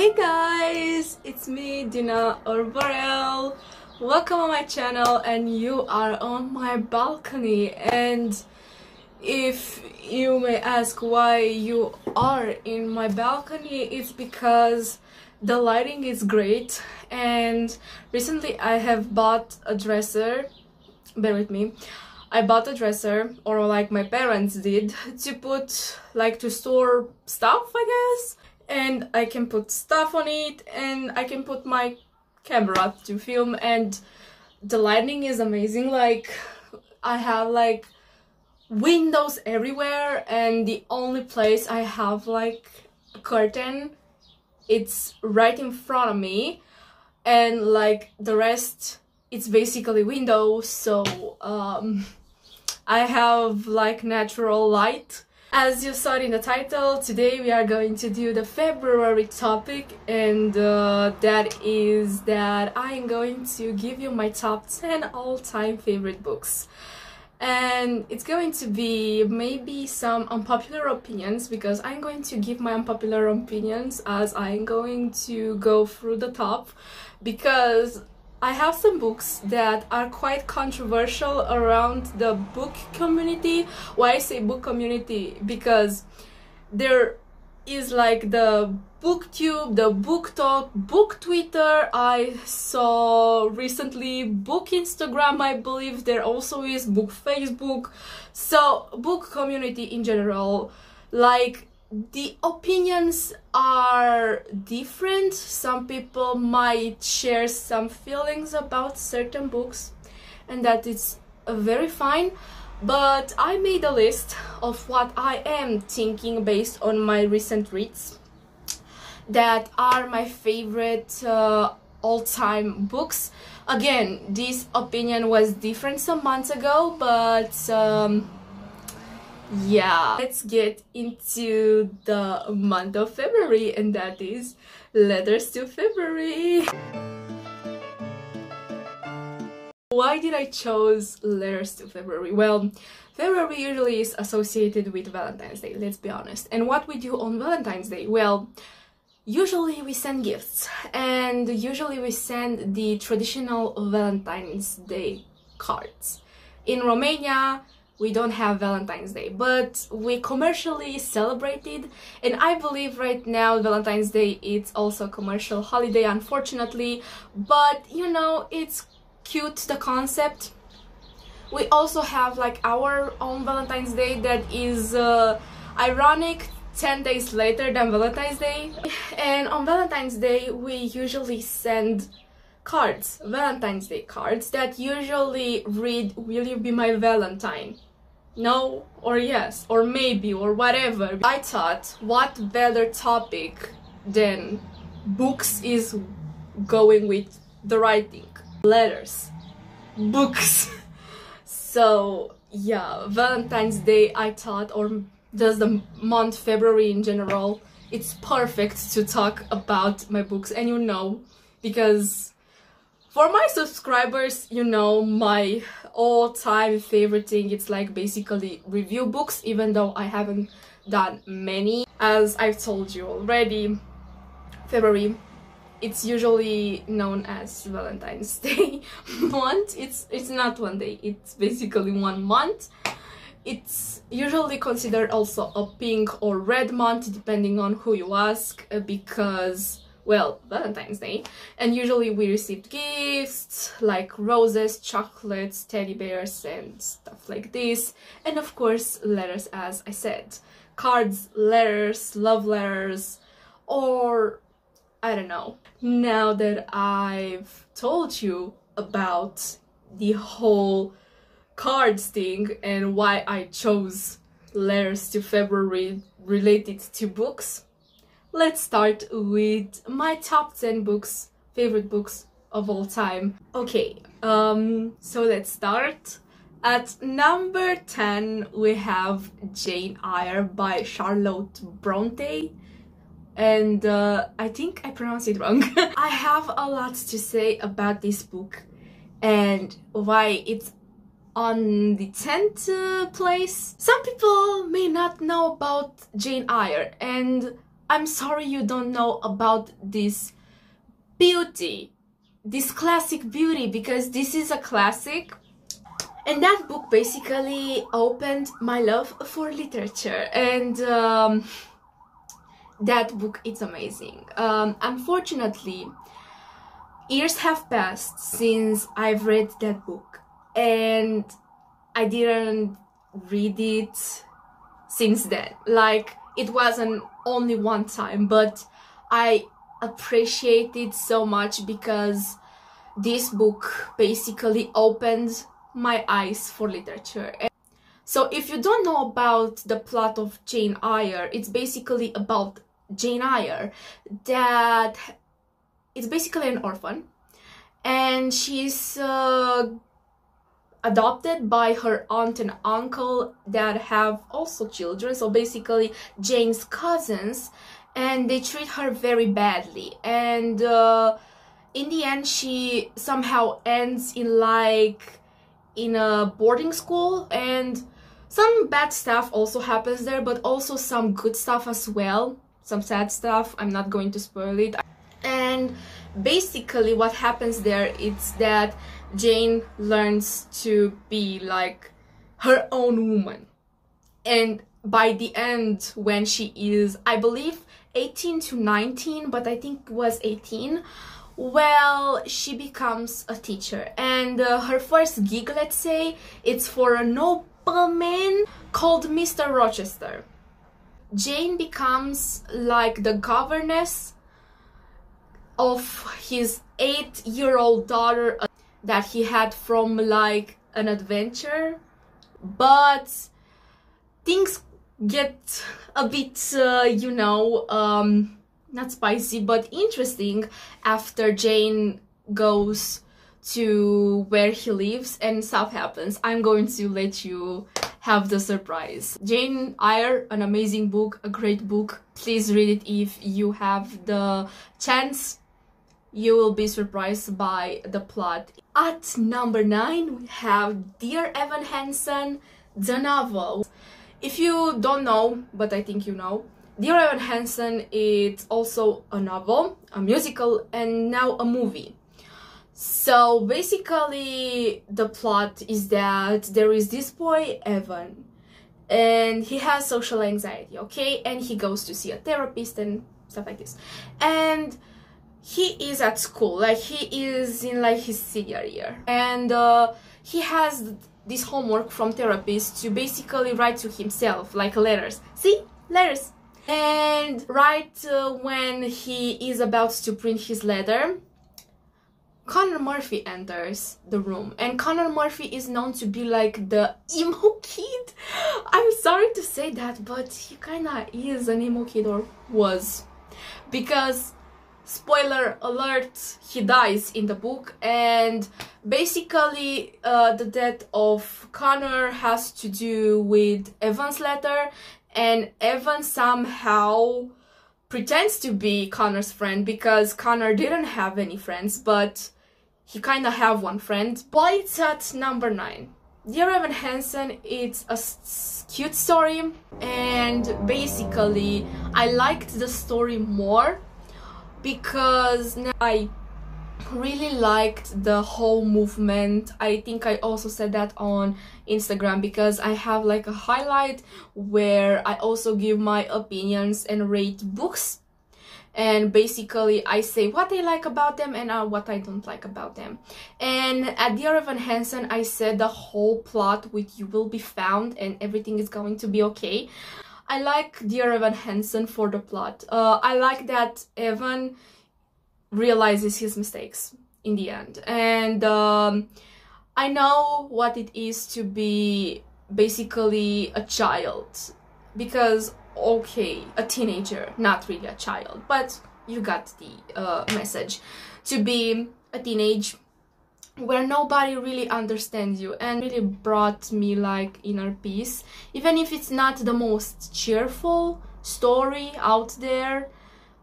Hey guys, it's me, Dyna.I. Welcome on my channel, and you are on my balcony. And if you may ask why you are in my balcony, it's because the lighting is great, and recently I have bought a dresser. Bear with me. I bought a dresser, or like my parents did, to put, like, to store stuff, I guess. And I can put stuff on it, and I can put my camera to film, and the lighting is amazing. Like, I have like windows everywhere, and the only place I have like a curtain, it's right in front of me, and like the rest, it's basically windows. So I have like natural light. As you saw in the title, today we are going to do the February topic, and that is that I am going to give you my top 10 all-time favorite books. And it's going to be maybe some unpopular opinions, because I'm going to give my unpopular opinions as I'm going to go through the top, because I have some books that are quite controversial around the book community. Why I say book community? Because there is like the booktube, the book talk, book Twitter. I saw recently book Instagram, I believe there also is book Facebook. So book community in general, like, the opinions are different. Some people might share some feelings about certain books, and that is very fine. But I made a list of what I am thinking based on my recent reads that are my favorite all-time books. Again, this opinion was different some months ago, but yeah, let's get into the month of February, and that is Letters to February. Why did I choose Letters to February? Well, February usually is associated with Valentine's Day, let's be honest. And what we do on Valentine's Day? Well, usually we send gifts, and usually we send the traditional Valentine's Day cards. In Romania, we don't have Valentine's Day, but we commercially celebrate it, and I believe right now Valentine's Day is also a commercial holiday, unfortunately, but you know, it's cute, the concept. We also have like our own Valentine's Day that is ironic, 10 days later than Valentine's Day. And on Valentine's Day we usually send cards, Valentine's Day cards, that usually read, "Will you be my Valentine? No," or "Yes," or "Maybe," or whatever. I thought, what better topic than books is going with the writing. Letters, books. So yeah, Valentine's Day, I thought, or just the month February in general, it's perfect to talk about my books. And you know, because for my subscribers, you know, my all-time favorite thing, it's like basically review books, even though I haven't done many. As I've told you already, February, it's usually known as Valentine's Day month. It's not one day, it's basically 1 month. It's usually considered also a pink or red month, depending on who you ask, because, well, Valentine's Day, and usually we received gifts like roses, chocolates, teddy bears, and stuff like this, and of course letters, as I said, cards, letters, love letters, or I don't know. Now that I've told you about the whole cards thing and why I chose Letters to February related to books, let's start with my top 10 books, favorite books of all time. Okay, so let's start. At number 10 we have Jane Eyre by Charlotte Bronte, and I think I pronounced it wrong. I have a lot to say about this book and why it's on the 10th place. Some people may not know about Jane Eyre, and I'm sorry you don't know about this beauty, this classic beauty, because this is a classic. And that book basically opened my love for literature, and that book is amazing. Unfortunately, years have passed since I've read that book, and I didn't read it since then. Like, it wasn't only one time, but I appreciate it so much because this book basically opened my eyes for literature. So if you don't know about the plot of Jane Eyre, it's basically about Jane Eyre, that it's basically an orphan, and she's adopted by her aunt and uncle that have also children, so basically Jane's cousins, and they treat her very badly, and in the end she somehow ends in a boarding school, and some bad stuff also happens there, but also some good stuff as well, some sad stuff. I'm not going to spoil it. And basically what happens there is that Jane learns to be like her own woman, and by the end, when she is, I believe, 18 to 19, but I think it was 18, well, she becomes a teacher, and her first gig, let's say, it's for a nobleman called Mr. Rochester. Jane becomes like the governess of his 8-year-old daughter that he had from like an adventure, but things get a bit, you know, not spicy, but interesting after Jane goes to where he lives and stuff happens. I'm going to let you have the surprise. Jane Eyre, an amazing book, a great book. Please read it if you have the chance. You will be surprised by the plot. At number 9, we have Dear Evan Hansen, the novel. If you don't know, but I think you know, Dear Evan Hansen is also a novel, a musical, and now a movie. So basically the plot is that there is this boy, Evan, and he has social anxiety, okay? And he goes to see a therapist and stuff like this. And he is at school, like he is in like his senior year. And he has this homework from therapist to basically write to himself, like letters. See? Letters. And right when he is about to print his letter, Connor Murphy enters the room, and Connor Murphy is known to be like the emo kid. I'm sorry to say that, but he kinda is an emo kid, or was, because spoiler alert, he dies in the book, and basically the death of Connor has to do with Evan's letter, and Evan somehow pretends to be Connor's friend because Connor didn't have any friends, but he kind of have one friend. But it's at number 9. Dear Evan Hansen, it's a cute story, and basically I liked the story more because I really liked the whole movement. I think I also said that on Instagram, because I have like a highlight where I also give my opinions and rate books, and basically I say what I like about them and what I don't like about them. And at Dear Evan Hansen I said the whole plot with you will be found and everything is going to be okay. I like Dear Evan Hansen for the plot. I like that Evan realizes his mistakes in the end, and I know what it is to be basically a child, because okay, a teenager, not really a child, but you got the message, to be a teenage where nobody really understands you, and really brought me like inner peace, even if it's not the most cheerful story out there.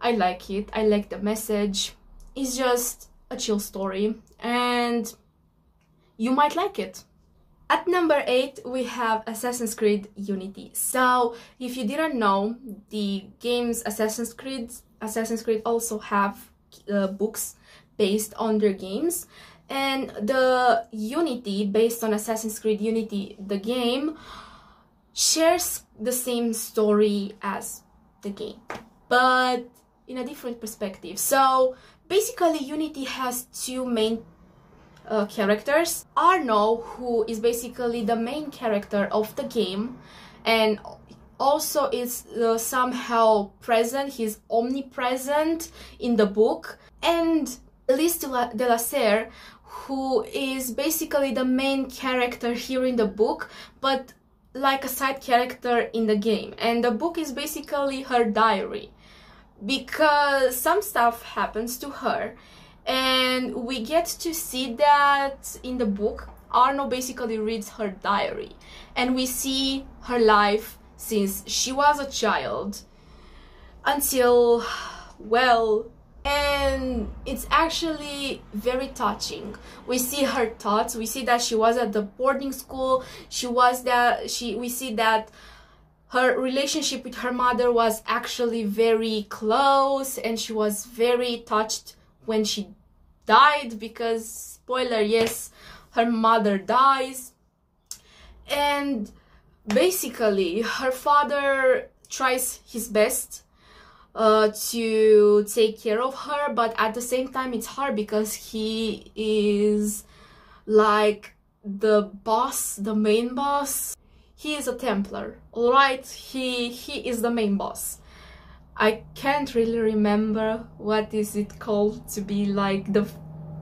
I like it, I like the message. It's just a chill story, and you might like it. At number 8, we have Assassin's Creed Unity. So, if you didn't know, the games Assassin's Creed also have books based on their games. And the Unity, based on Assassin's Creed Unity, the game, shares the same story as the game, but in a different perspective. So, basically, Unity has two main characters. Arno, who is basically the main character of the game and also is somehow present, he's omnipresent in the book, and Elise de la Serre, who is basically the main character here in the book, but like a side character in the game. And the book is basically her diary, because some stuff happens to her. And we get to see that in the book. Arno basically reads her diary, and we see her life since she was a child until, well, and it's actually very touching. We see her thoughts, we see that she was at the boarding school, we see that her relationship with her mother was actually very close, and she was very touched when she died, because, spoiler, yes, her mother dies. And basically her father tries his best to take care of her, but at the same time it's hard because he is like the boss, the main boss. He is a Templar, alright? He is the main boss. I can't really remember what is it called to be like the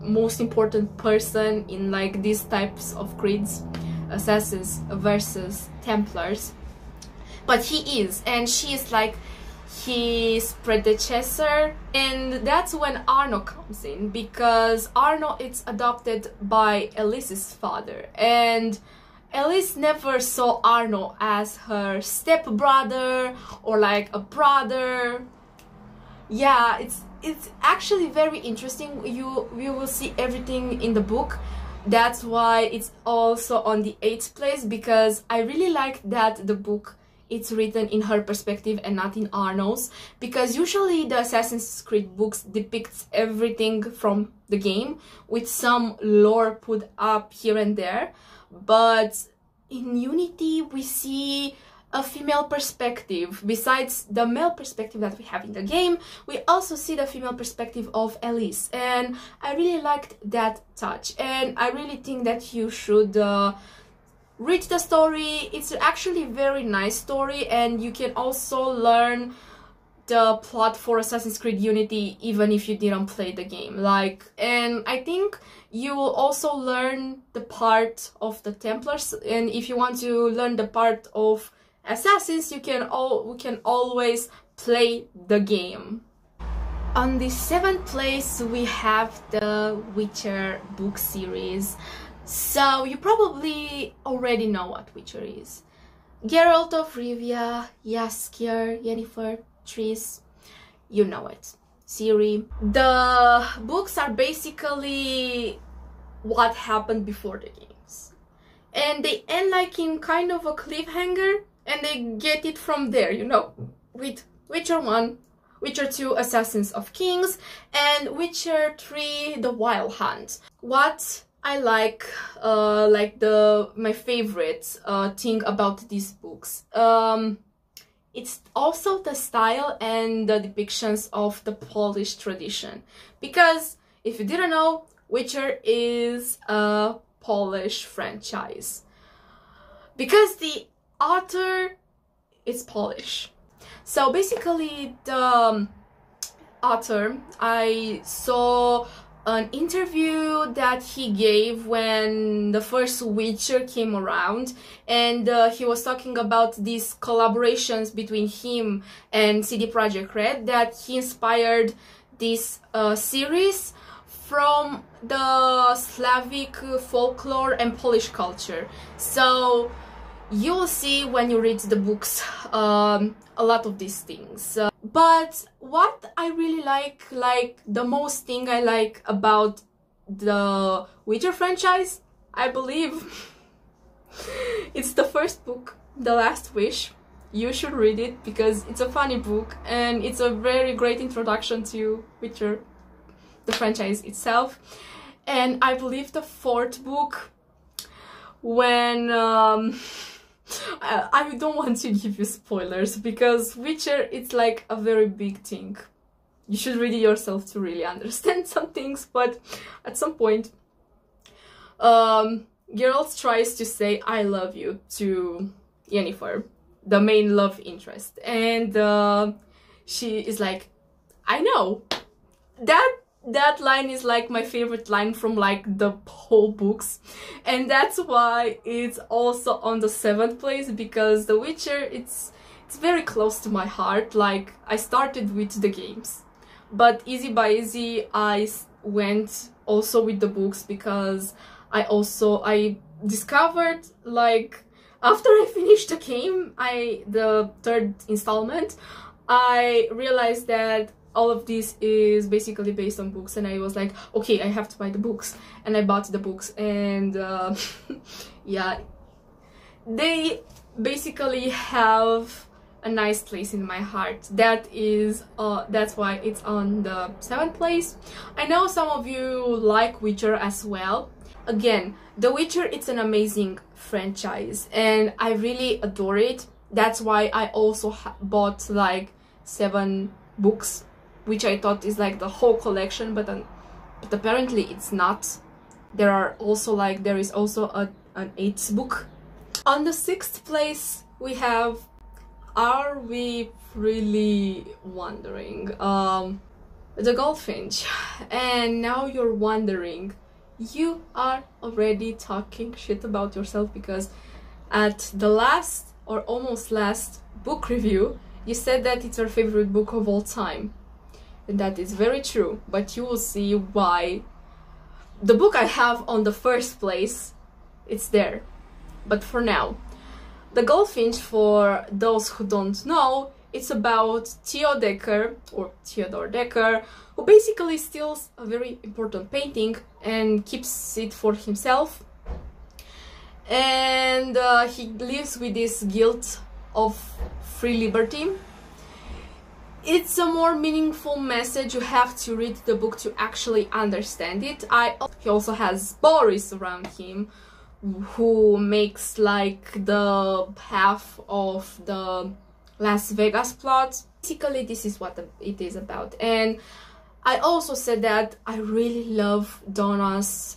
most important person in like these types of creeds, assassins versus Templars, but he is, and she is like his predecessor. And that's when Arno comes in, because Arno is adopted by Elise's father, and Elise never saw Arno as her stepbrother or like a brother. Yeah, it's actually very interesting. You will see everything in the book. That's why it's also on the 8th place, because I really like that the book it's written in her perspective and not in Arno's, because usually the Assassin's Creed books depicts everything from the game with some lore put up here and there. But in Unity we see a female perspective. Besides the male perspective that we have in the game, we also see the female perspective of Elise, and I really liked that touch, and I really think that you should read the story. It's actually a very nice story, and you can also learn the plot for Assassin's Creed Unity even if you didn't play the game. And I think you will also learn the part of the Templars, and if you want to learn the part of Assassins, we can always play the game. On the 7th place we have the Witcher book series. So you probably already know what Witcher is. Geralt of Rivia, Jaskier, Yennefer, Triss, you know it. Ciri. The books are basically what happened before the games, and they end like in kind of a cliffhanger, and they get it from there, you know, with Witcher 1, Witcher 2, Assassins of Kings, and Witcher 3, The Wild Hunt. What I like my favorite thing about these books, it's also the style and the depictions of the Polish tradition. Because if you didn't know, Witcher is a Polish franchise. Because the author is Polish. So basically the author, I saw an interview that he gave when the first Witcher came around, and he was talking about these collaborations between him and CD Projekt Red, that he inspired this series from the Slavic folklore and Polish culture. So you will see when you read the books a lot of these things. But what I really like the most thing I like about the Witcher franchise, I believe, It's the first book, The Last Wish. You should read it because it's a funny book and it's a very great introduction to Witcher, the franchise itself. And I believe the fourth book, when I don't want to give you spoilers because Witcher, it's like a very big thing. You should read it yourself to really understand some things, but at some point Geralt tries to say I love you to Yennefer, the main love interest, and she is like, I know. That line is like my favorite line from like the whole books, and that's why it's also on the 7th place, because The Witcher, it's very close to my heart. Like, I started with the games, but easy by easy I went also with the books, because I discovered, like, after I finished the game, the 3rd installment, I realized that all of this is basically based on books, and I was like, okay, I have to buy the books, and I bought the books, and yeah, they basically have a nice place in my heart. That's why it's on the 7th place. I know some of you like Witcher as well. Again, The Witcher, it's an amazing franchise, and I really adore it. That's why I also bought like 7 books, which I thought is like the whole collection, but apparently it's not. There is also an 8th book. On the 6th place we have Are We Really Wondering? The Goldfinch. And now you're wondering, you are already talking shit about yourself, because at the last or almost last book review you said that it's your favorite book of all time. And that is very true, but you will see why. The book I have on the 1st place, it's there. But for now, The Goldfinch, for those who don't know, it's about Theo Decker, or Theodore Decker, who basically steals a very important painting and keeps it for himself. And he lives with this guilt of free liberty. It's a more meaningful message. You have to read the book to actually understand it. He also has Boris around him, who makes like the half of the Las Vegas plot. Basically, this is what it is about. And I also said that I really love Donna's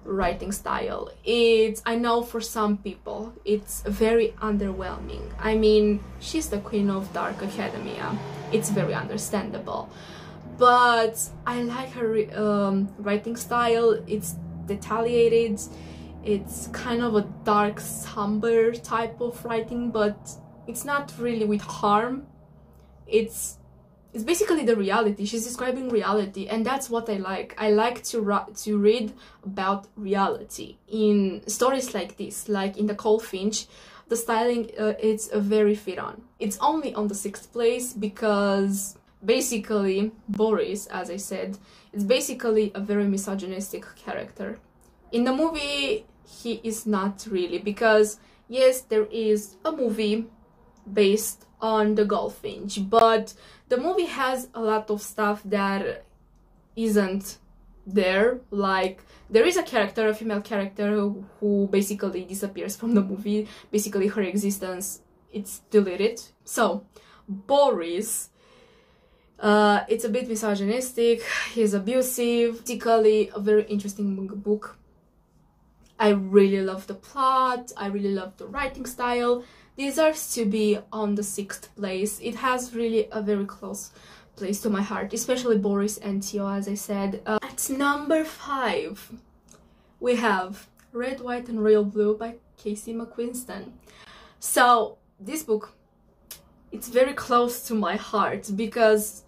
writing style. I know for some people it's very underwhelming. I mean, she's the queen of dark academia. It's very understandable, but I like her writing style. It's detailed, it's kind of a dark, somber type of writing, but it's not really with harm. It's basically the reality. She's describing reality, and that's what I like. I like to read about reality in stories like this, like in The Goldfinch. The styling, it's very fit on. It's only on the 6th place because basically Boris, as I said, is basically a very misogynistic character. In the movie, he is not really, because yes, there is a movie based on The Goldfinch, but the movie has a lot of stuff that isn't there. Like, there is a character, a female character, who basically disappears from the movie. Basically her existence, it's deleted. So Boris, it's a bit misogynistic, he's abusive. Basically a very interesting book. I really love the plot, I really love the writing style. Deserves to be on the 6th place. It has really a very close place to my heart, especially Boris and Theo, as I said. At number 5, we have Red, White and Royal Blue by Casey McQuiston. So this book, it's very close to my heart because,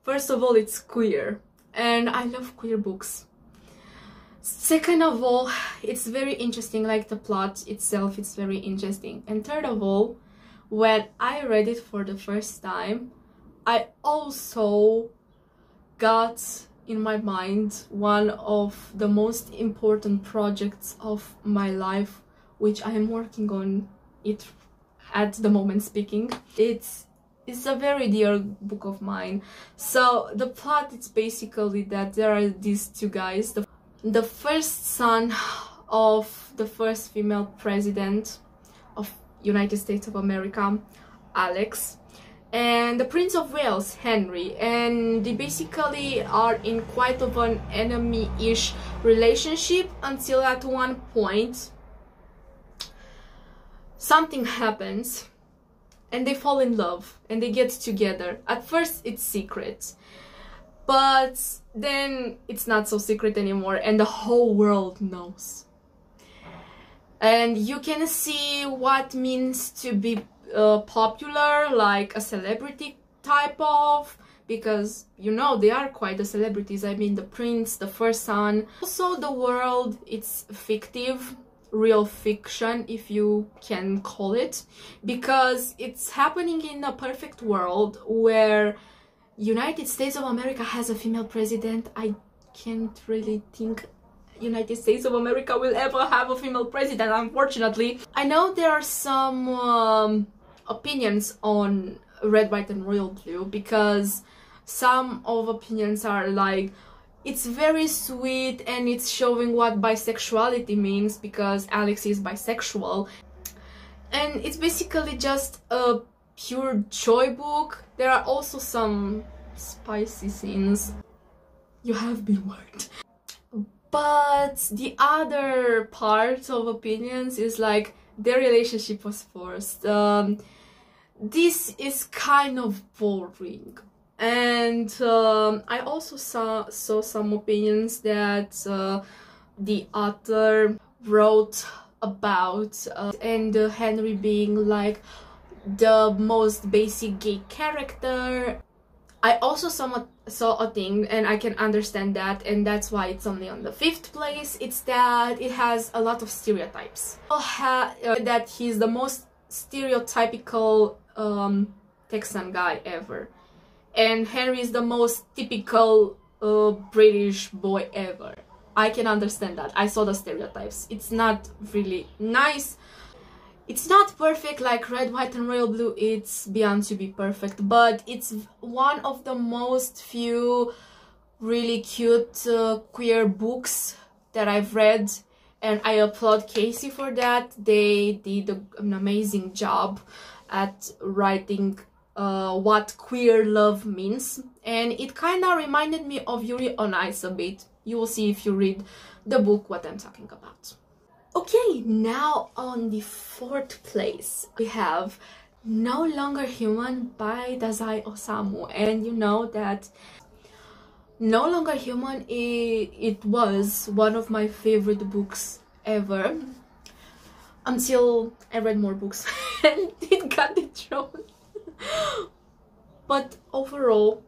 first of all, it's queer, and I love queer books. Second of all, it's very interesting, like the plot itself, it's very interesting. And third of all, when I read it for the first time, I also got in my mind one of the most important projects of my life, which I am working on it at the moment speaking. It's a very dear book of mine. So the plot is basically that there are these two guys, the first son of the first female president of United States of America, Alex, and the Prince of Wales, Henry, and they basically are in quite of an enemy-ish relationship until at one point something happens and they fall in love and they get together. At first it's secret, but then it's not so secret anymore and the whole world knows. And you can see what means to be popular, like a celebrity type of, because you know they are quite the celebrities. I mean, the prince, the first son. Also the world, it's fictive, real fiction if you can call it, because it's happening in a perfect world where United States of America has a female president. I can't really think United States of America will ever have a female president, unfortunately. I know there are some opinions on Red, White and Royal Blue, because some of opinions are like, it's very sweet and it's showing what bisexuality means because Alex is bisexual, and it's basically just a pure joy book. There are also some spicy scenes. You have been warned. But the other part of opinions is like their relationship was forced. This is kind of boring. And I also saw some opinions that the author wrote about and Henry being like the most basic gay character. I also saw a thing, and I can understand that, and that's why it's only on the 5th place. It's that it has a lot of stereotypes. That he's the most stereotypical Texan guy ever, and Henry is the most typical British boy ever. I can understand that. I saw the stereotypes. It's not really nice. It's not perfect like Red, White and Royal Blue. It's beyond to be perfect, but it's one of the most few really cute queer books that I've read, and I applaud Casey for that. They did an amazing job at writing what queer love means, and it kind of reminded me of Yuri on Ice a bit. You will see if you read the book what I'm talking about. Okay, now on the 4th place we have No Longer Human by Dazai Osamu, and you know that No Longer Human, it was one of my favorite books ever until I read more books and it got thrown. But overall,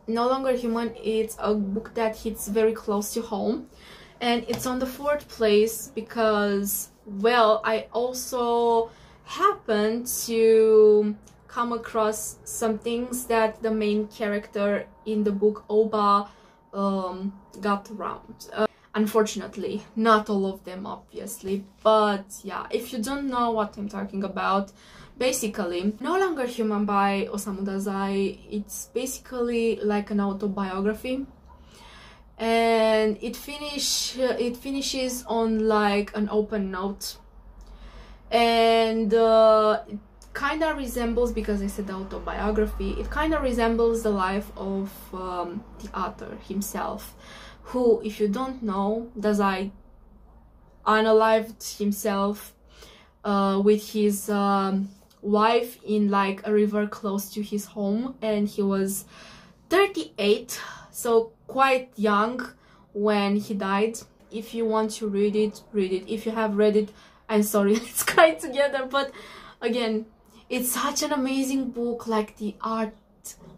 No Longer Human, it's a book that hits very close to home, and it's on the 4th place because, well, I also happened to come across some things that the main character in the book, Oba, got around. Unfortunately, not all of them, obviously, but yeah, if you don't know what I'm talking about, basically, No Longer Human by Osamu Dazai, it's basically like an autobiography, and it finishes on like an open note, and it kind of resembles, because I said autobiography, it kind of resembles the life of the author himself, who, if you don't know, Dazai unalived himself with his wife in like a river close to his home, and he was 38, so quite young when he died. If you want to read it, read it. If you have read it, I'm sorry, let's cry together. But again, it's such an amazing book, like the art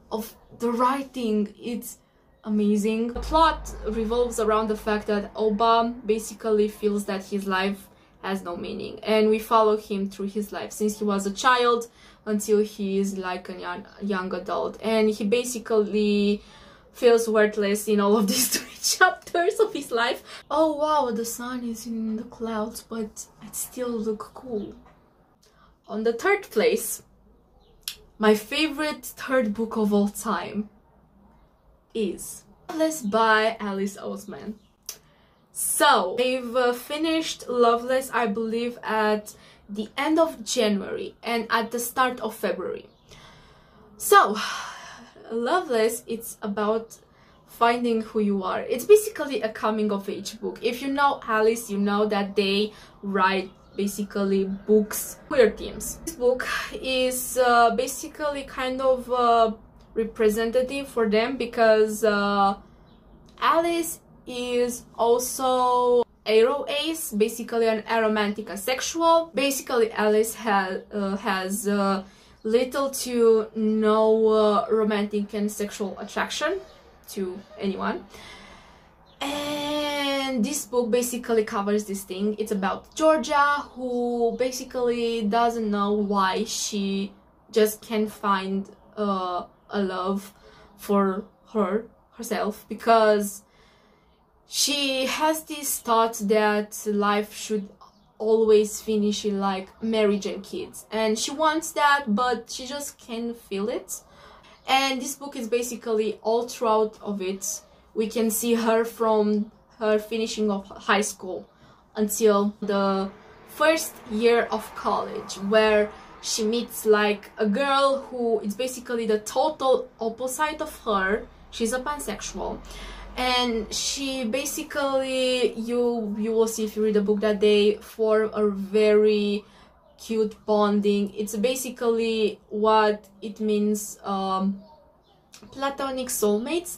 of the writing, it's amazing. The plot revolves around the fact that Oba basically feels that his life has no meaning, and we follow him through his life since he was a child until he is like a young adult, and he basically feels worthless in all of these chapters of his life. Oh wow, the sun is in the clouds, but it still looks cool. On the third place, my favorite third book of all time is Loveless by Alice Oseman. So, I've finished Loveless, I believe, at the end of January and at the start of February. So, Loveless, it's about finding who you are. It's basically a coming-of-age book. If you know Alice, you know that they write basically books, queer themes. This book is basically kind of representative for them because Alice is also ace, basically an aromantic asexual. Basically, Alice has little to no romantic and sexual attraction to anyone. And this book basically covers this thing. It's about Georgia, who basically doesn't know why she just can't find a love for herself, because she has this thought that life should always finish in like marriage and kids, and she wants that, but she just can't feel it. And this book is basically all throughout of it. We can see her from her finishing of high school until the first year of college, where she meets like a girl who is basically the total opposite of her. She's a pansexual, and she basically, you will see if you read the book, that they form a very cute bonding. It's basically what it means, platonic soulmates.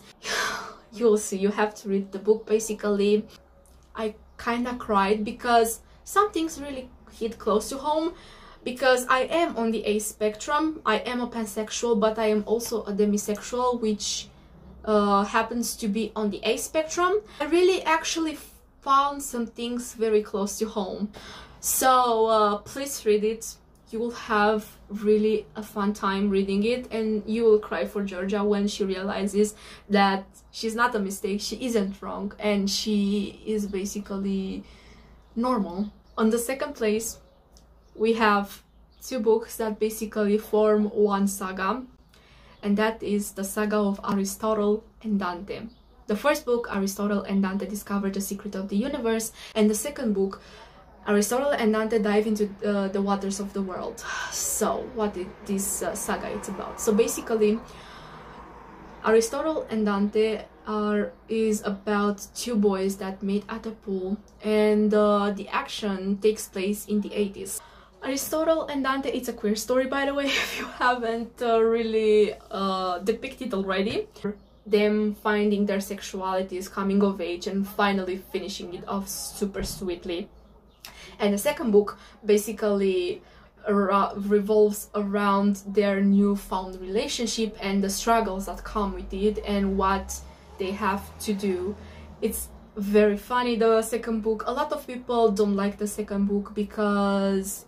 You'll see, you have to read the book. Basically, I kinda cried because some things really hit close to home, because I am on the A spectrum. I am a pansexual, but I am also a demisexual, which happens to be on the A spectrum. I really actually found some things very close to home. So please read it. You will have really a fun time reading it, and you will cry for Georgia when she realizes that she's not a mistake, she isn't wrong, and she is basically normal. On the second place, we have two books that basically form one saga, and that is the saga of Aristotle and Dante. The first book, Aristotle and Dante discover the secret of the universe, and the second book, Aristotle and Dante dive into the waters of the world. So what is this saga it's about? So basically, Aristotle and Dante is about two boys that meet at a pool, and the action takes place in the 80s. Aristotle and Dante, it's a queer story, by the way, if you haven't really depicted already. Them finding their sexualities, coming of age, and finally finishing it off super sweetly. And the second book basically revolves around their newfound relationship and the struggles that come with it and what they have to do. It's very funny, the second book. A lot of people don't like the second book because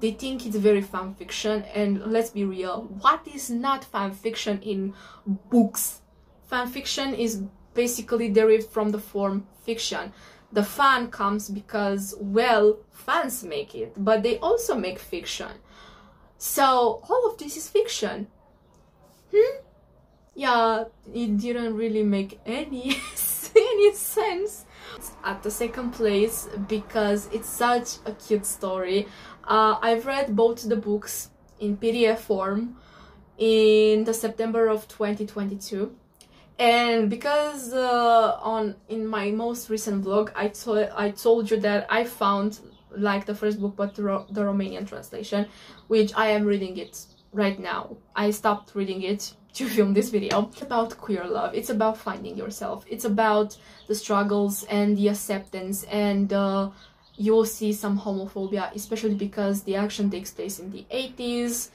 they think it's very fan fiction, and let's be real, what is not fan fiction in books? Fan fiction is basically derived from the form fiction. The fan comes because, well, fans make it, but they also make fiction. So all of this is fiction. Yeah, it didn't really make any sense. It's at the second place because it's such a cute story. I've read both the books in PDF form in the September of 2022. And because in my most recent vlog I told you that I found like the first book but the Romanian translation, which I am reading it right now. I stopped reading it to film this video. It's about queer love, it's about finding yourself, it's about the struggles and the acceptance, and you will see some homophobia, especially because the action takes place in the 80s,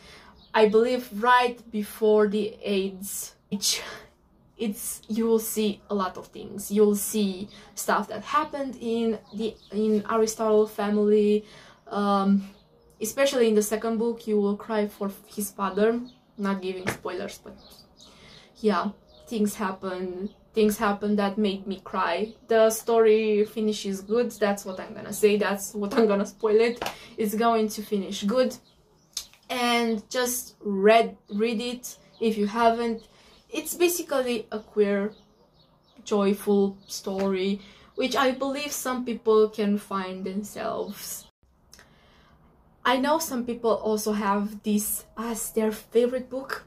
I believe right before the AIDS, which you will see a lot of things. You'll see stuff that happened in Aristotle family, especially in the second book. You will cry for his father. Not giving spoilers, but yeah, things happen things happen that made me cry. The story finishes good, that's what I'm gonna say, that's what I'm gonna spoil it. It's going to finish good, and just read it if you haven't. It's basically a queer, joyful story, which I believe some people can find themselves. I know some people also have this as their favorite book,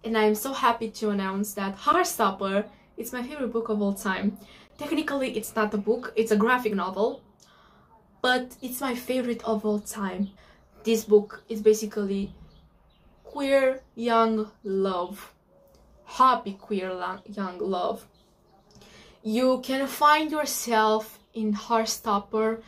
and I'm so happy to announce that Heartstopper is my favorite book of all time. Technically, it's not a book, it's a graphic novel, but it's my favorite of all time. This book is basically queer young love. Happy queer young love. You can find yourself in Heartstopper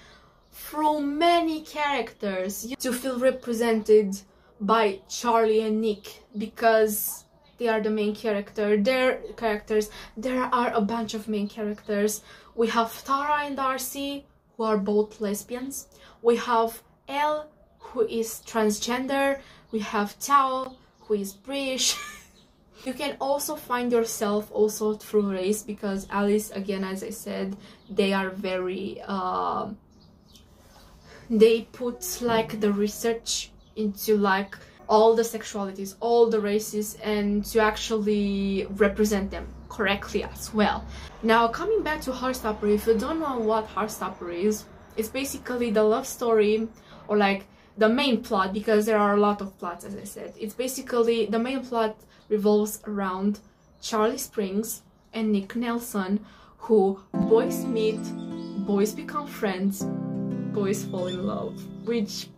through many characters. You feel represented by Charlie and Nick because they are the main character. There are a bunch of main characters. We have Tara and Darcy, who are both lesbians. We have Elle, who is transgender. We have Tao, who is British. You can also find yourself also through race, because Alice, again, as I said, they are very they put like the research into like all the sexualities, all the races, and to actually represent them correctly as well. Now, coming back to Heartstopper, if you don't know what Heartstopper is, it's basically the love story, or like the main plot, because there are a lot of plots, as I said. It's basically the main plot revolves around Charlie Springs and Nick Nelson, who boys meet, boys become friends, boys fall in love. Which,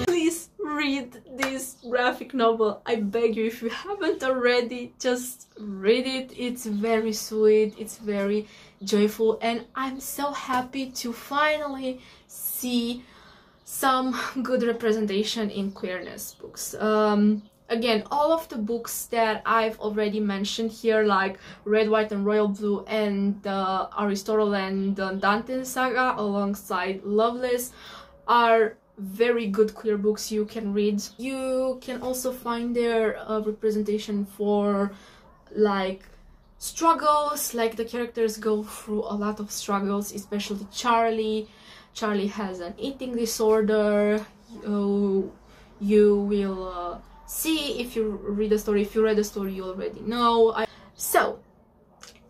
please read this graphic novel, I beg you. If you haven't already, just read it. It's very sweet, it's very joyful, and I'm so happy to finally see some good representation in queerness books. Again, all of the books that I've already mentioned here, like Red, White and Royal Blue and the Aristotle and Dante saga alongside Loveless, are very good queer books you can read. You can also find their representation for like struggles, like the characters go through a lot of struggles, especially Charlie. Charlie has an eating disorder. You will see if you read the story. If you read the story, you already know. So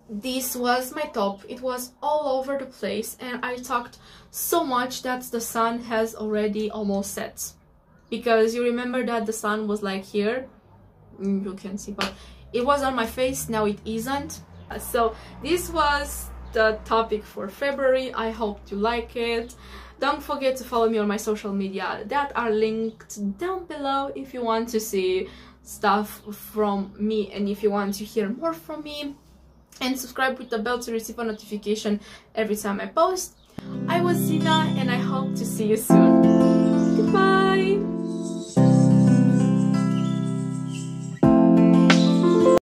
this was my top. It was all over the place, and I talked so much that the sun has already almost set, because you remember that the sun was like here, you can see, but it was on my face. Now it isn't. So this was the topic for February. I hope you like it. Don't forget to follow me on my social media that are linked down below if you want to see stuff from me and if you want to hear more from me, and subscribe with the bell to receive a notification every time I post. I was Zina, and I hope to see you soon. Goodbye!